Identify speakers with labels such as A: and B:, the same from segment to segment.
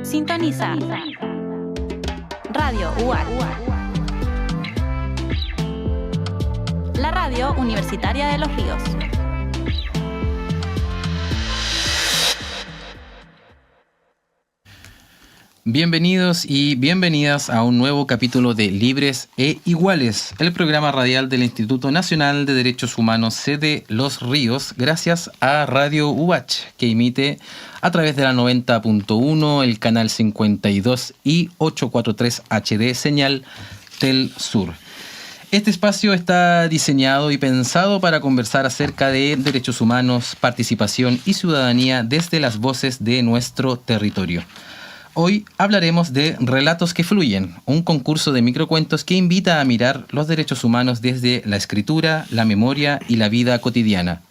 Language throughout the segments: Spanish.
A: Sintoniza Radio UAC, la radio universitaria de Los Ríos.
B: Bienvenidos y bienvenidas a un nuevo capítulo de Libres e Iguales, el programa radial del Instituto Nacional de Derechos Humanos sede Los Ríos, gracias a Radio UAC, que emite a través de la 90.1, el canal 52 y 843 HD, señal Tel Sur. Este espacio está diseñado y pensado para conversar acerca de derechos humanos, participación y ciudadanía desde las voces de nuestro territorio. Hoy hablaremos de Relatos que Fluyen, un concurso de microcuentos que invita a mirar los derechos humanos desde la escritura, la memoria y la vida cotidiana.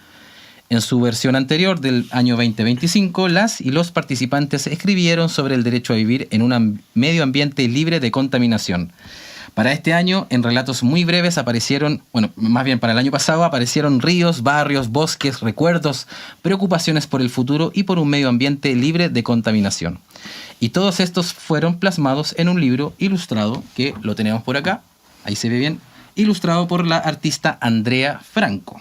B: En su versión anterior del año 2025, las y los participantes escribieron sobre el derecho a vivir en un medio ambiente libre de contaminación. Para este año, en relatos muy breves para el año pasado, aparecieron ríos, barrios, bosques, recuerdos, preocupaciones por el futuro y por un medio ambiente libre de contaminación. Y todos estos fueron plasmados en un libro ilustrado, que lo tenemos por acá, ahí se ve bien, ilustrado por la artista Andrea Franco.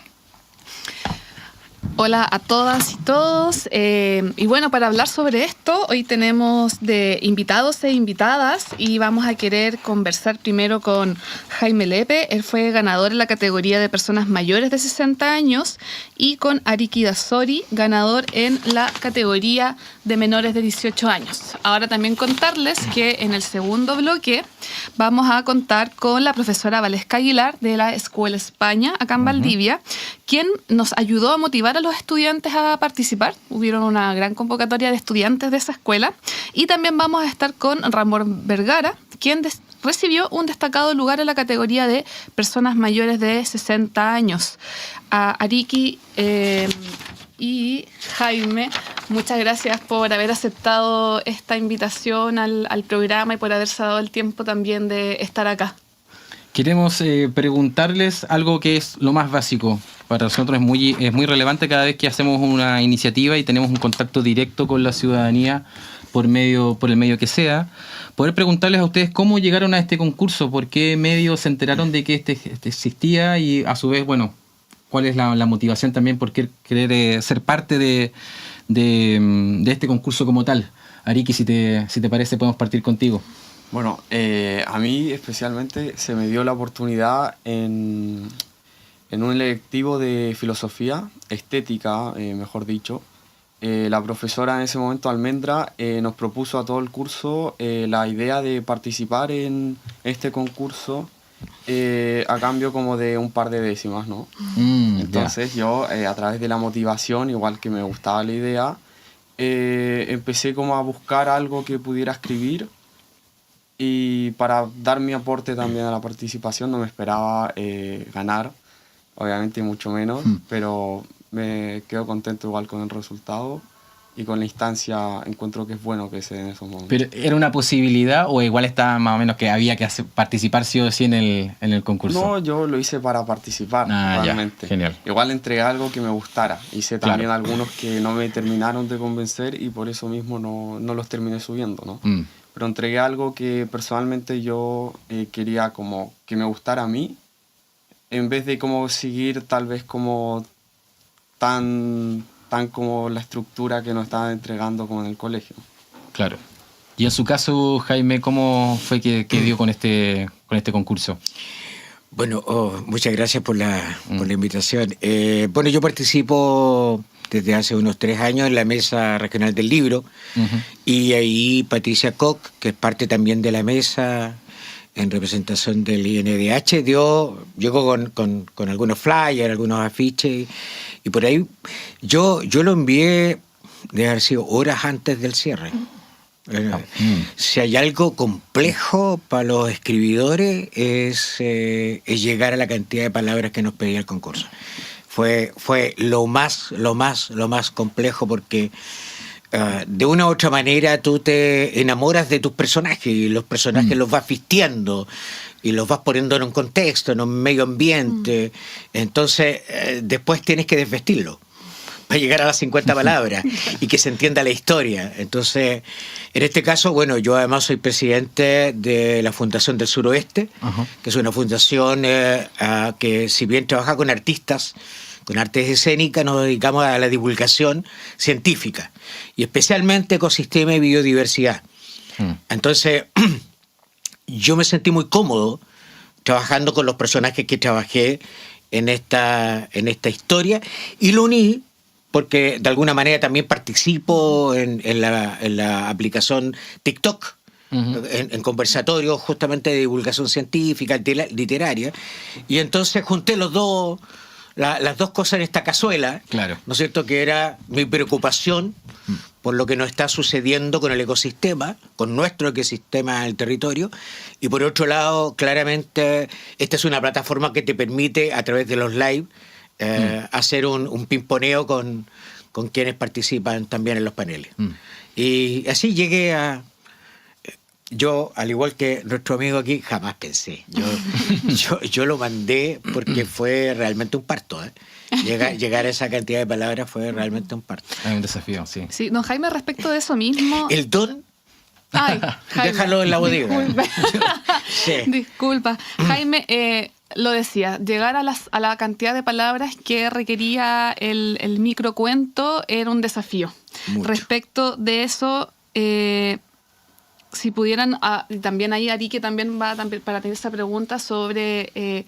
C: Hola a todas y todos. Y bueno, para hablar sobre esto, hoy tenemos de invitados e invitadas y vamos a querer conversar primero con Jaime Lepe. Él fue ganador en la categoría de personas mayores de 60 años y con Ariki Dasori, ganador en la categoría de menores de 18 años. Ahora también contarles que en el segundo bloque vamos a contar con la profesora Valesca Aguilar de la Escuela España, acá en Valdivia, quien nos ayudó a motivar a los estudiantes a participar. Hubieron una gran convocatoria de estudiantes de esa escuela. Y también vamos a estar con Ramón Vergara, quien recibió un destacado lugar en la categoría de personas mayores de 60 años. A Ariki y Jaime, muchas gracias por haber aceptado esta invitación al programa y por haberse dado el tiempo también de estar acá.
B: Queremos preguntarles algo que es lo más básico. Para nosotros es muy relevante cada vez que hacemos una iniciativa y tenemos un contacto directo con la ciudadanía por el medio que sea. Poder preguntarles a ustedes cómo llegaron a este concurso, por qué medios se enteraron de que este existía y a su vez, cuál es la motivación también por querer ser parte de este concurso como tal. Ariki, si te parece, podemos partir contigo.
D: Bueno, a mí especialmente se me dio la oportunidad en un electivo de filosofía, estética, mejor dicho. La profesora en ese momento, Almendra, nos propuso a todo el curso la idea de participar en este concurso a cambio como de un par de décimas, ¿no? Entonces yo, a través de la motivación, igual que me gustaba la idea, empecé como a buscar algo que pudiera escribir. Y para dar mi aporte también a la participación no me esperaba ganar, obviamente mucho menos, pero me quedo contento igual con el resultado y con la instancia encuentro que es bueno que se den esos momentos.
B: ¿Pero era una posibilidad o igual estaba más o menos que había que participar sí o sí en el concurso?
D: No, yo lo hice para participar, realmente.
B: Ya, genial.
D: Igual entregué algo que me gustara. Hice también algunos que no me terminaron de convencer y por eso mismo no los terminé subiendo, ¿no? Pero entregué algo que personalmente yo quería como que me gustara a mí, en vez de como seguir tal vez como tan como la estructura que nos estaban entregando como en el colegio. Claro.
B: Y en su caso, Jaime, ¿cómo fue que dio con este concurso?
E: Bueno, muchas gracias por la invitación. Yo participo desde hace unos 3 años en la Mesa Regional del Libro, y ahí Patricia Koch, que es parte también de la mesa en representación del INDH, llegó con algunos flyers, algunos afiches, y por ahí yo lo envié, debe haber sido horas antes del cierre. Si hay algo complejo para los escribidores es llegar a la cantidad de palabras que nos pedía el concurso. Fue lo más complejo porque de una u otra manera tú te enamoras de tus personajes y los personajes los vas vistiendo y los vas poniendo en un contexto, en un medio ambiente. Entonces después tienes que desvestirlo. para llegar a las 50 palabras y que se entienda la historia. Entonces, en este caso, bueno, yo además soy presidente de la Fundación del Suroeste, que es una fundación que si bien trabaja con artistas, con artes escénicas, nos dedicamos a la divulgación científica y especialmente ecosistema y biodiversidad. Entonces, yo me sentí muy cómodo trabajando con los personajes que trabajé en esta historia y lo uní porque de alguna manera también participo en la aplicación TikTok, en conversatorios justamente de divulgación científica, literaria, y entonces junté las dos cosas en esta cazuela,
B: claro,
E: ¿no es cierto? Que era mi preocupación por lo que nos está sucediendo con el ecosistema, con nuestro ecosistema en el territorio, y por otro lado, claramente, esta es una plataforma que te permite, a través de los live, hacer un pimponeo con quienes participan también en los paneles. Y así llegué a... Yo, al igual que nuestro amigo aquí, jamás pensé. Yo lo mandé porque fue realmente un parto, ¿eh? Llegar a esa cantidad de palabras fue realmente un parto.
B: Es un desafío, sí.
C: Sí, don Jaime, respecto de eso mismo...
E: El don...
C: Ay, Jaime,
E: déjalo en la bodega.
C: Disculpa.
E: Sí.
C: Disculpa. Jaime, lo decía, llegar a la cantidad de palabras que requería el microcuento era un desafío.
E: Mucho.
C: Respecto de eso, si pudieran, también ahí Ari, que también va para tener esa pregunta sobre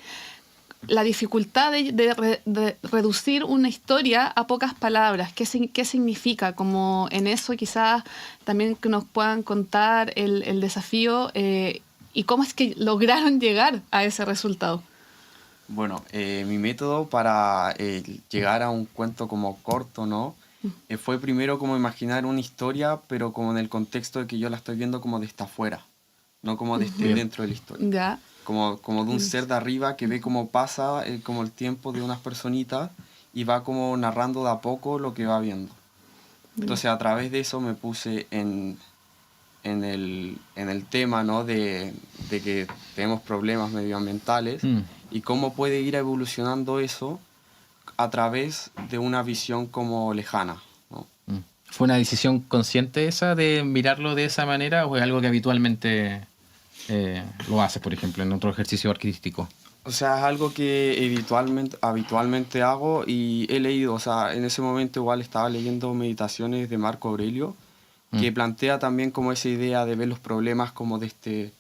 C: la dificultad de reducir una historia a pocas palabras. ¿Qué significa? Como en eso quizás también que nos puedan contar el desafío y cómo es que lograron llegar a ese resultado.
D: Bueno, mi método para llegar a un cuento como corto, ¿no? Fue primero como imaginar una historia, pero como en el contexto de que yo la estoy viendo como desde afuera, no como desde dentro de la historia.
C: Ya.
D: Como de un ser de arriba que ve cómo pasa como el tiempo de unas personitas y va como narrando de a poco lo que va viendo. Entonces a través de eso me puse en el tema, ¿no? de que tenemos problemas medioambientales y cómo puede ir evolucionando eso a través de una visión como lejana, ¿no?
B: ¿Fue una decisión consciente esa de mirarlo de esa manera o es algo que habitualmente lo haces, por ejemplo, en otro ejercicio artístico?
D: O sea, es algo que habitualmente hago y he leído, o sea, en ese momento igual estaba leyendo Meditaciones de Marco Aurelio, que plantea también como esa idea de ver los problemas como desde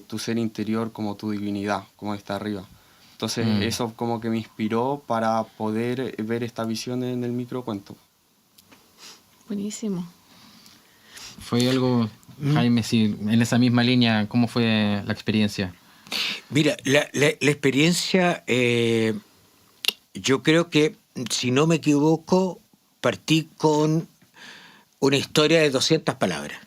D: tu ser interior, como tu divinidad, como desde arriba. Entonces eso como que me inspiró para poder ver esta visión en el microcuento.
C: Buenísimo.
B: ¿Fue algo, Jaime, si en esa misma línea, cómo fue la experiencia?
E: Mira, la experiencia, yo creo que, si no me equivoco, partí con una historia de 200 palabras.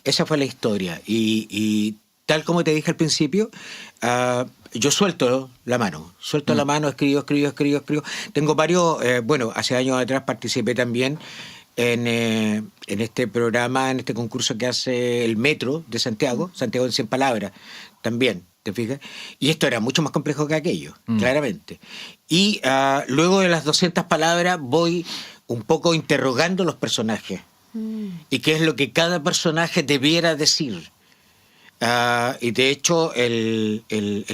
E: Esa fue la historia. Y tal como te dije al principio, yo suelto la mano, escribo. Tengo varios, hace años atrás participé también en este programa, en este concurso que hace el Metro de Santiago en 100 palabras, también, ¿te fijas? Y esto era mucho más complejo que aquello, claramente. Y luego de las 200 palabras voy un poco interrogando los personajes y qué es lo que cada personaje debiera decir. Y de hecho el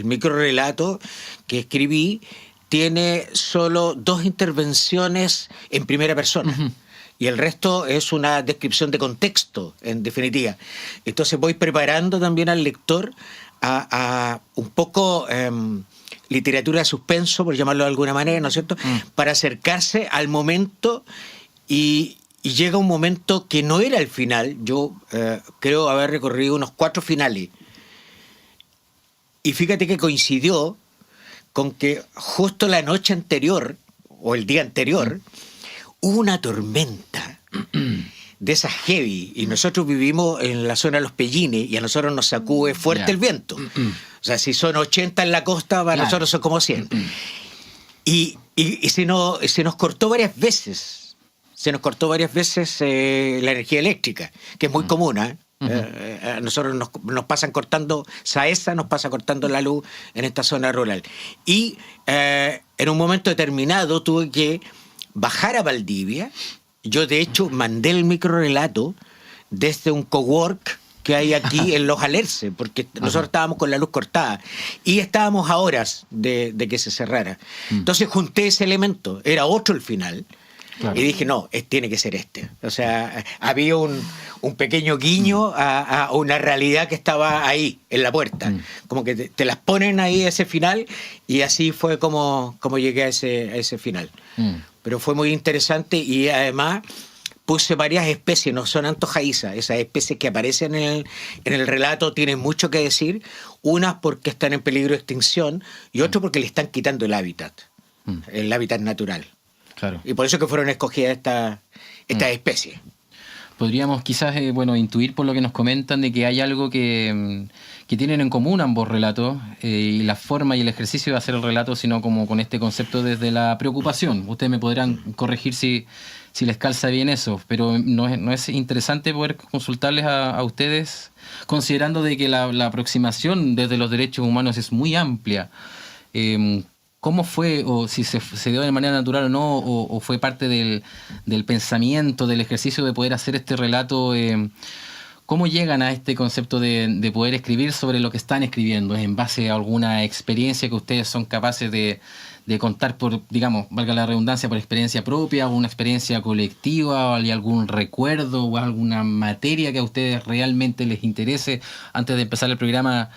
E: microrelato que escribí tiene solo 2 intervenciones en primera persona. Y el resto es una descripción de contexto, en definitiva. Entonces voy preparando también al lector a un poco literatura de suspenso, por llamarlo de alguna manera, ¿no es cierto?, para acercarse al momento y llega un momento que no era el final. Yo creo haber recorrido unos 4 finales. Y fíjate que coincidió con que justo la noche anterior, o el día anterior, hubo una tormenta de esas heavy, y nosotros vivimos en la zona de los Pellines y a nosotros nos sacude fuerte el viento. O sea, si son 80 en la costa, para nosotros son como 100. Y se nos cortó varias veces. Se nos cortó varias veces la energía eléctrica, que es muy común, ¿eh? A nosotros nos pasan cortando, Saesa nos pasa cortando la luz en esta zona rural. Y en un momento determinado tuve que bajar a Valdivia. Yo, de hecho, mandé el microrelato desde un cowork que hay aquí en Los Alerces, porque nosotros estábamos con la luz cortada y estábamos a horas de que se cerrara. Entonces junté ese elemento, era otro el final. Claro. Y dije, no, tiene que ser este. O sea, había un pequeño guiño a una realidad que estaba ahí, en la puerta. Como que te las ponen ahí ese final, y así fue como llegué a ese final. Pero fue muy interesante, y además puse varias especies, no son antojadizas. Esas especies que aparecen en el relato tienen mucho que decir. Unas porque están en peligro de extinción, y otras porque le están quitando el hábitat natural. Claro. Y por eso que fueron escogidas estas especies.
B: Podríamos quizás intuir por lo que nos comentan de que hay algo que tienen en común ambos relatos, y la forma y el ejercicio de hacer el relato, sino como con este concepto desde la preocupación. Ustedes me podrán corregir si les calza bien eso, pero no es interesante poder consultarles a ustedes, considerando de que la aproximación desde los derechos humanos es muy amplia. ¿Cómo fue, o si se dio de manera natural o no, o fue parte del pensamiento, del ejercicio de poder hacer este relato? ¿Cómo llegan a este concepto de poder escribir sobre lo que están escribiendo? ¿Es en base a alguna experiencia que ustedes son capaces de contar por, digamos, valga la redundancia, por experiencia propia, o una experiencia colectiva, o hay algún recuerdo o alguna materia que a ustedes realmente les interese? Antes de empezar el programa,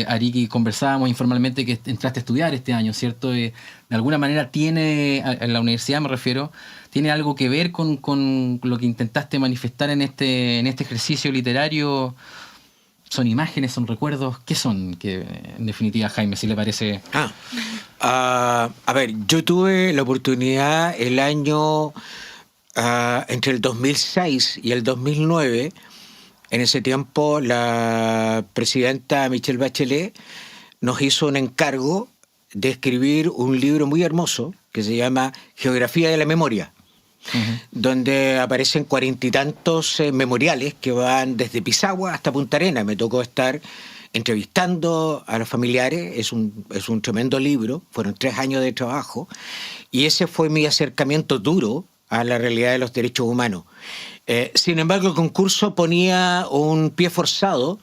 B: Ariki, conversábamos informalmente que entraste a estudiar este año, ¿cierto? De alguna manera tiene, en la universidad me refiero, ¿tiene algo que ver con lo que intentaste manifestar en este ejercicio literario? ¿Son imágenes, son recuerdos? ¿Qué son? Que, en definitiva, Jaime, si le parece...
E: a ver, yo tuve la oportunidad el año entre el 2006 y el 2009. En ese tiempo la presidenta Michelle Bachelet nos hizo un encargo de escribir un libro muy hermoso que se llama Geografía de la Memoria, donde aparecen 40 y tantos memoriales que van desde Pisagua hasta Punta Arenas. Me tocó estar entrevistando a los familiares. Es un tremendo libro, fueron 3 años de trabajo, y ese fue mi acercamiento duro a la realidad de los derechos humanos. Sin embargo, el concurso ponía un pie forzado,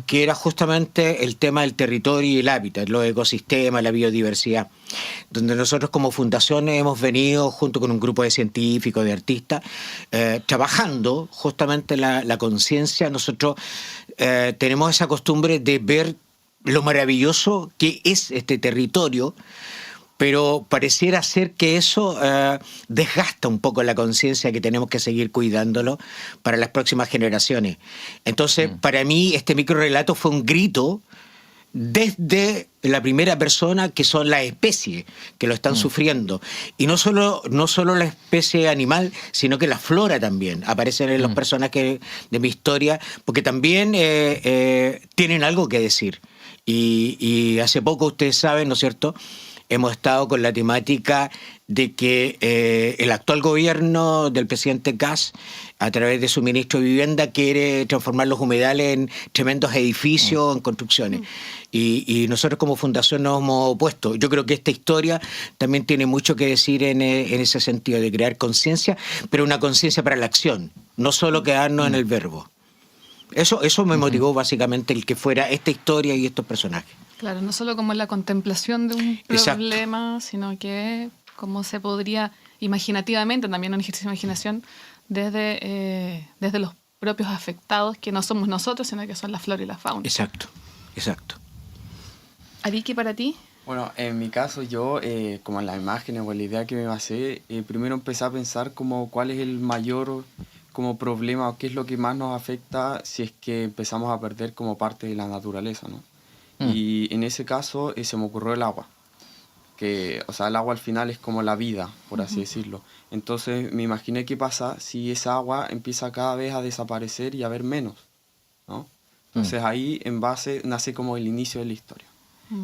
E: que era justamente el tema del territorio y el hábitat, los ecosistemas, la biodiversidad, donde nosotros como fundación hemos venido junto con un grupo de científicos, de artistas, trabajando justamente la conciencia. Nosotros tenemos esa costumbre de ver lo maravilloso que es este territorio, pero pareciera ser que eso desgasta un poco la conciencia, que tenemos que seguir cuidándolo para las próximas generaciones. Entonces, para mí, este microrelato fue un grito desde la primera persona, que son las especies que lo están sufriendo. Y no solo la especie animal, sino que la flora también aparecen en los personajes de mi historia, porque también tienen algo que decir. Y hace poco, ustedes saben, ¿no es cierto?, hemos estado con la temática de que el actual gobierno del presidente Kast, a través de su ministro de Vivienda, quiere transformar los humedales en tremendos edificios, en construcciones. Y nosotros como fundación nos hemos opuesto. Yo creo que esta historia también tiene mucho que decir en ese sentido, de crear conciencia, pero una conciencia para la acción, no solo quedarnos en el verbo. Eso me motivó básicamente el que fuera esta historia y estos personajes.
C: Claro, no solo como la contemplación de un problema, sino que cómo se podría imaginativamente, también un ejercicio de imaginación, desde los propios afectados, que no somos nosotros, sino que son la flora y la fauna.
E: Exacto.
C: Ariki, ¿para ti?
D: Bueno, en mi caso yo, como en las imágenes o en la idea que me basé, primero empecé a pensar como cuál es el mayor como problema, o qué es lo que más nos afecta si es que empezamos a perder como parte de la naturaleza, ¿no? Y en ese caso se me ocurrió el agua, que, o sea, el agua al final es como la vida, por así decirlo. Entonces me imaginé qué pasa si esa agua empieza cada vez a desaparecer y a haber menos, ¿no? Entonces ahí en base nace como el inicio de la historia,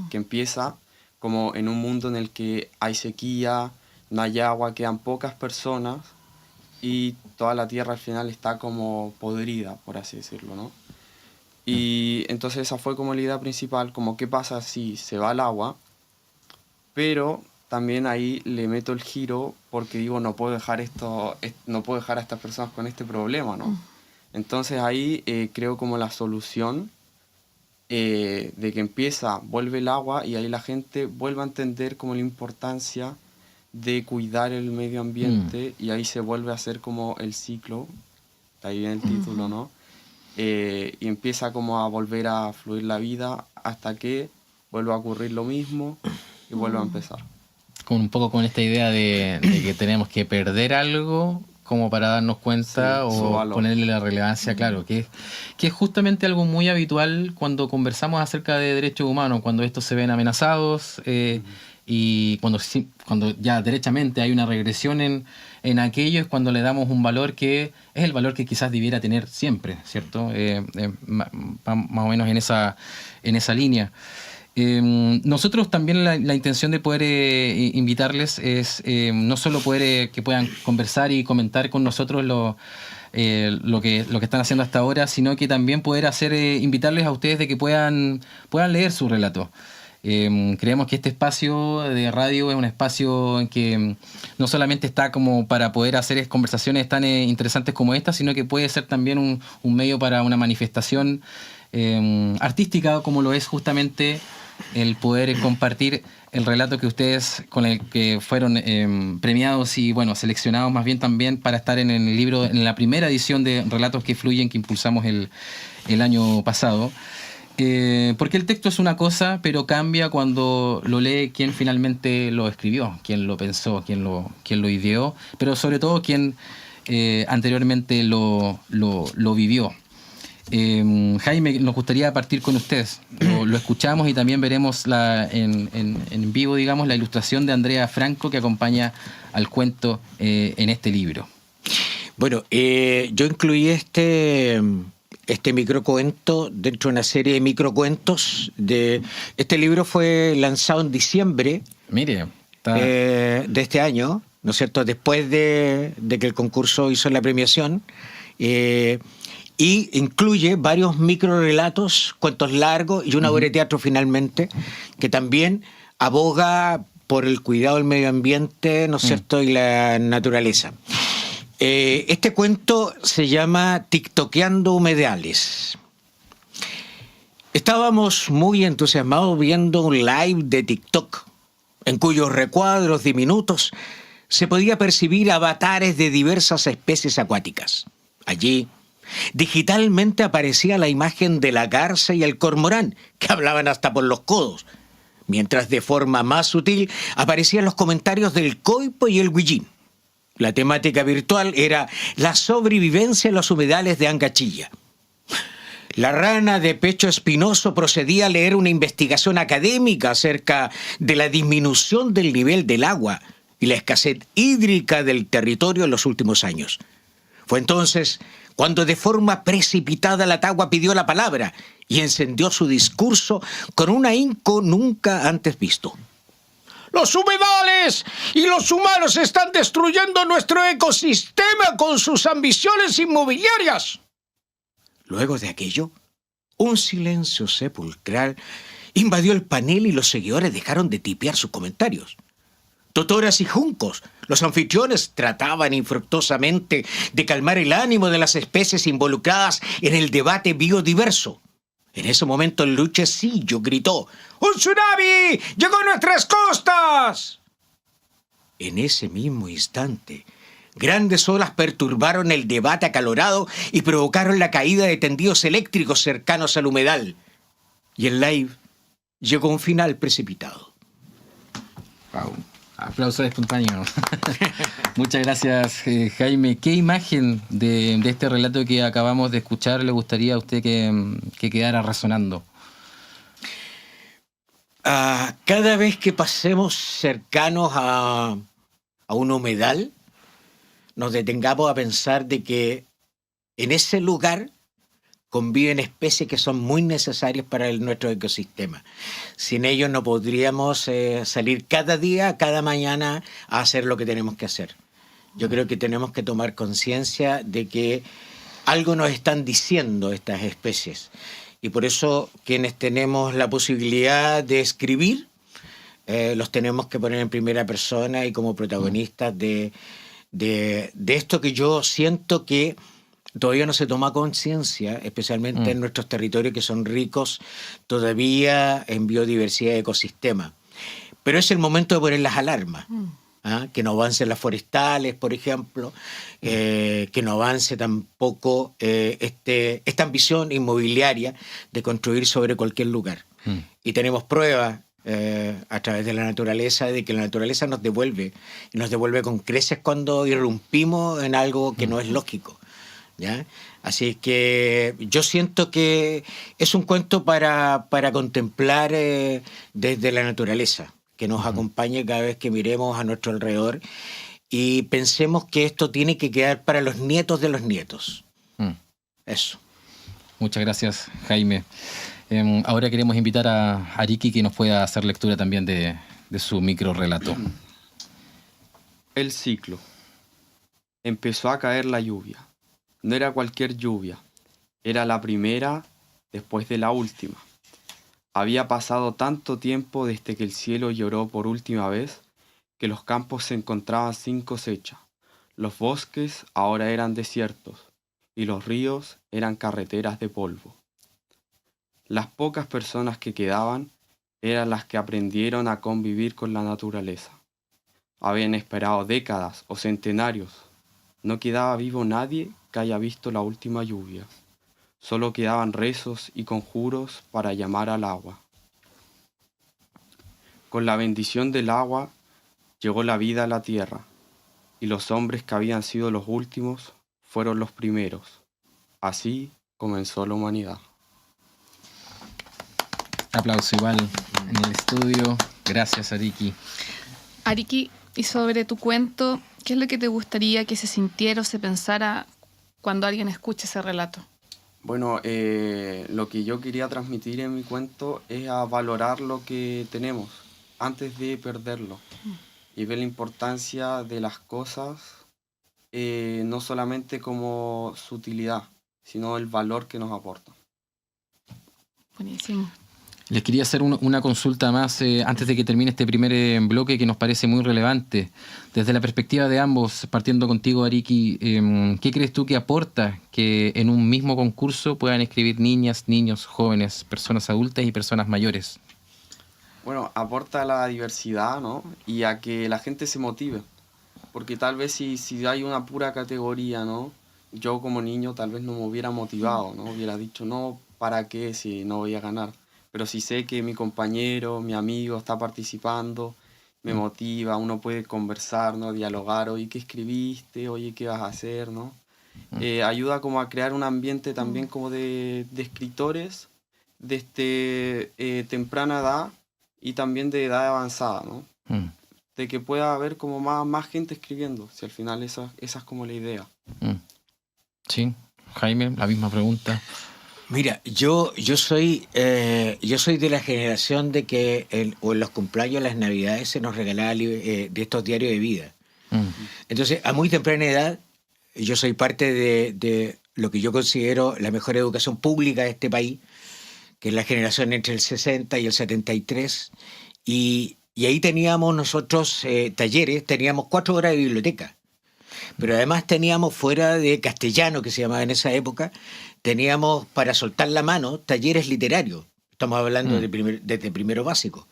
D: que empieza como en un mundo en el que hay sequía, no hay agua, quedan pocas personas y toda la tierra al final está como podrida, por así decirlo, ¿no? Y entonces esa fue como la idea principal, como qué pasa si se va el agua, pero también ahí le meto el giro porque digo, no puedo dejar a estas personas con este problema, ¿no? Entonces ahí creo como la solución de que vuelve el agua y ahí la gente vuelve a entender como la importancia de cuidar el medio ambiente y ahí se vuelve a hacer como el ciclo, ahí viene el título, ¿no? Y empieza como a volver a fluir la vida hasta que vuelva a ocurrir lo mismo y vuelve a empezar.
B: Un poco con esta idea de que tenemos que perder algo como para darnos cuenta,
D: sí,
B: o ponerle la relevancia, claro, que es justamente algo muy habitual cuando conversamos acerca de derechos humanos, cuando estos se ven amenazados y cuando ya derechamente hay una regresión en aquello, es cuando le damos un valor que es el valor que quizás debiera tener siempre, ¿cierto? Más o menos en esa línea. Nosotros también la intención de poder invitarles es no solo poder que puedan conversar y comentar con nosotros lo que están haciendo hasta ahora, sino que también poder invitarles a ustedes de que puedan leer su relato. Creemos que este espacio de radio es un espacio en que no solamente está como para poder hacer conversaciones tan interesantes como esta, sino que puede ser también un medio para una manifestación artística, como lo es justamente el poder compartir el relato que ustedes con el que fueron premiados y seleccionados más bien también para estar en el libro, en la primera edición de Relatos que Fluyen que impulsamos el año pasado. Porque el texto es una cosa, pero cambia cuando lo lee quien finalmente lo escribió, quien lo pensó, quien lo ideó, pero sobre todo quien anteriormente lo vivió. Jaime, nos gustaría partir con ustedes. Lo escuchamos y también veremos en vivo, digamos, la ilustración de Andrea Franco que acompaña al cuento en este libro.
E: Bueno, yo incluí este microcuento dentro de una serie de microcuentos. Este libro fue lanzado en diciembre de este año, ¿no es cierto? Después de que el concurso hizo la premiación. Y incluye varios microrelatos, cuentos largos y una obra de teatro finalmente, que también aboga por el cuidado del medio ambiente, ¿no es cierto?, y la naturaleza. Este cuento se llama TikTokeando humedales. Estábamos muy entusiasmados viendo un live de TikTok, en cuyos recuadros diminutos se podía percibir avatares de diversas especies acuáticas. Allí, digitalmente aparecía la imagen de la garza y el cormorán, que hablaban hasta por los codos, mientras de forma más sutil aparecían los comentarios del coipo y el huillín. La temática virtual era la sobrevivencia en los humedales de Angachilla. La rana de pecho espinoso procedía a leer una investigación académica acerca de la disminución del nivel del agua y la escasez hídrica del territorio en los últimos años. Fue entonces cuando de forma precipitada la tagua pidió la palabra y encendió su discurso con un ahínco nunca antes visto. ¡Los humedales y los humanos están destruyendo nuestro ecosistema con sus ambiciones inmobiliarias! Luego de aquello, un silencio sepulcral invadió el panel y los seguidores dejaron de tipear sus comentarios. Totoras y juncos, los anfitriones trataban infructuosamente de calmar el ánimo de las especies involucradas en el debate biodiverso. En ese momento el luchecillo gritó: ¡Un tsunami llegó a nuestras costas! En ese mismo instante, grandes olas perturbaron el debate acalorado y provocaron la caída de tendidos eléctricos cercanos al humedal. Y el live llegó a un final precipitado.
B: Wow. Aplausos espontáneos. Muchas gracias, Jaime. ¿Qué imagen de este relato que acabamos de escuchar le gustaría a usted que quedara resonando?
E: Cada vez que pasemos cercanos a un humedal, nos detengamos a pensar de que en ese lugar conviven especies que son muy necesarias para nuestro ecosistema. Sin ellos no podríamos salir cada día, cada mañana a hacer lo que tenemos que hacer. Yo creo que tenemos que tomar conciencia de que algo nos están diciendo estas especies. Y por eso quienes tenemos la posibilidad de escribir, los tenemos que poner en primera persona y como protagonistas de esto que yo siento que todavía no se toma conciencia, especialmente en nuestros territorios que son ricos todavía en biodiversidad y ecosistema. Pero es el momento de poner las alarmas. Que no avancen las forestales, por ejemplo, que no avance tampoco esta ambición inmobiliaria de construir sobre cualquier lugar. Y tenemos pruebas a través de la naturaleza de que la naturaleza nos devuelve, y nos devuelve con creces cuando irrumpimos en algo que no es lógico. ¿Ya? Así que yo siento que es un cuento para contemplar desde la naturaleza, que nos acompañe cada vez que miremos a nuestro alrededor y pensemos que esto tiene que quedar para los nietos de los nietos. Eso.
B: Muchas gracias, Jaime. Ahora queremos invitar a Ariki que nos pueda hacer lectura también de su micro relato.
D: El ciclo. Empezó a caer la lluvia. No era cualquier lluvia, era la primera después de la última. Había pasado tanto tiempo desde que el cielo lloró por última vez que los campos se encontraban sin cosecha. Los bosques ahora eran desiertos y los ríos eran carreteras de polvo. Las pocas personas que quedaban eran las que aprendieron a convivir con la naturaleza. Habían esperado décadas o centenarios. No quedaba vivo nadie que haya visto la última lluvia. Solo quedaban rezos y conjuros para llamar al agua. Con la bendición del agua llegó la vida a la tierra, y los hombres que habían sido los últimos fueron los primeros. Así comenzó la humanidad.
B: Aplauso igual en el estudio. Gracias, Ariki.
C: Ariki, y sobre tu cuento, ¿qué es lo que te gustaría que se sintiera o se pensara cuando alguien escuche ese relato?
D: Bueno, lo que yo quería transmitir en mi cuento es a valorar lo que tenemos antes de perderlo y ver la importancia de las cosas, no solamente como su utilidad, sino el valor que nos aportan.
C: Buenísimo.
B: Les quería hacer una consulta más antes de que termine este primer bloque que nos parece muy relevante. Desde la perspectiva de ambos, partiendo contigo, Ariki, ¿qué crees tú que aporta que en un mismo concurso puedan escribir niñas, niños, jóvenes, personas adultas y personas mayores?
D: Bueno, aporta a la diversidad, ¿no? Y a que la gente se motive. Porque tal vez si hay una pura categoría, ¿no? Yo como niño tal vez no me hubiera motivado, ¿no? Hubiera dicho, no, ¿para qué si no voy a ganar? Pero si sé que mi compañero, mi amigo está participando, me motiva, uno puede conversar, ¿no? Dialogar, oye, ¿qué escribiste? Oye, ¿qué vas a hacer? ¿No? Ayuda como a crear un ambiente también como de escritores desde temprana edad y también de edad avanzada, ¿no? De que pueda haber como más gente escribiendo, si al final esa es como la idea.
B: Sí, Jaime, la misma pregunta.
E: Mira, yo soy de la generación de que en los cumpleaños, las navidades se nos regalaba de estos diarios de vida. Entonces, a muy temprana edad, yo soy parte de lo que yo considero la mejor educación pública de este país, que es la generación entre el 60 y el 73, y ahí teníamos nosotros talleres, teníamos 4 horas de biblioteca. Pero además teníamos, fuera de castellano, que se llamaba en esa época, teníamos para soltar la mano talleres literarios. Estamos hablando desde primero básico.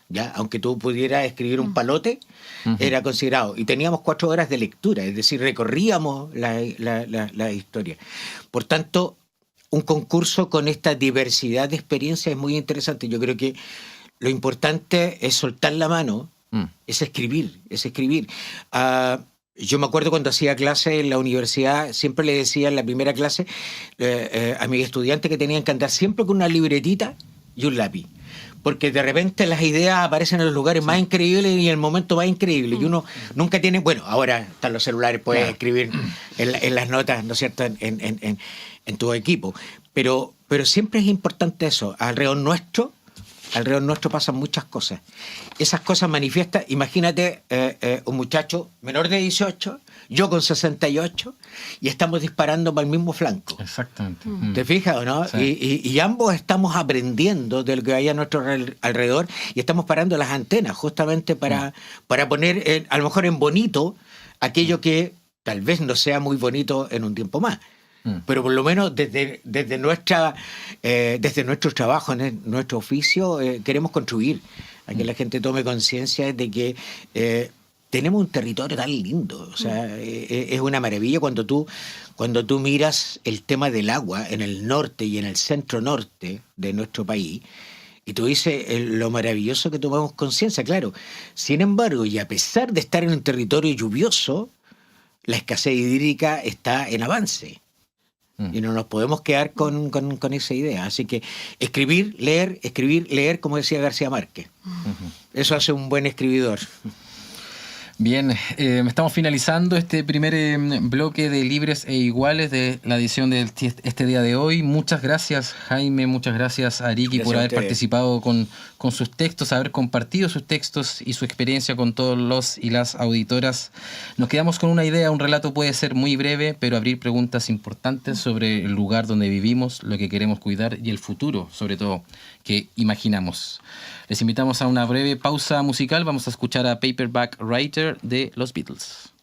E: ¿Ya? Aunque tú pudieras escribir un palote, era considerado. Y teníamos 4 horas de lectura, es decir, recorríamos la historia. Por tanto, un concurso con esta diversidad de experiencias es muy interesante. Yo creo que lo importante es soltar la mano, es escribir, yo me acuerdo cuando hacía clase en la universidad, siempre le decía en la primera clase a mis estudiantes que tenían que andar siempre con una libretita y un lápiz. Porque de repente las ideas aparecen en los lugares más increíbles y en el momento más increíble. Y uno nunca tiene... Bueno, ahora están los celulares, puedes escribir en las notas, ¿no es cierto?, en tu equipo. Pero siempre es importante eso, alrededor nuestro, alrededor nuestro pasan muchas cosas. Esas cosas manifiestan, imagínate un muchacho menor de 18, yo con 68, y estamos disparando para el mismo flanco.
B: Exactamente.
E: ¿Te fijas o no?
B: Sí.
E: Y ambos estamos aprendiendo de lo que hay a nuestro alrededor y estamos parando las antenas justamente para poner a lo mejor en bonito aquello que tal vez no sea muy bonito en un tiempo más. Pero por lo menos desde nuestro trabajo, en nuestro oficio, queremos contribuir a que la gente tome conciencia de que tenemos un territorio tan lindo. O sea, es una maravilla cuando tú miras el tema del agua en el norte y en el centro norte de nuestro país. Y tú dices lo maravilloso que tomamos conciencia, claro. Sin embargo, y a pesar de estar en un territorio lluvioso, la escasez hídrica está en avance. Y no nos podemos quedar con esa idea. Así que escribir, leer, como decía García Márquez. Eso hace un buen escribidor.
B: Bien, estamos finalizando este primer bloque de Libres e Iguales de la edición de este día de hoy. Muchas gracias, Jaime, muchas gracias a Ariki por haber participado con sus textos, haber compartido sus textos y su experiencia con todos los y las auditoras. Nos quedamos con una idea, un relato puede ser muy breve, pero abrir preguntas importantes sobre el lugar donde vivimos, lo que queremos cuidar y el futuro, sobre todo, que imaginamos. Les invitamos a una breve pausa musical. Vamos a escuchar a Paperback Writer de los Beatles.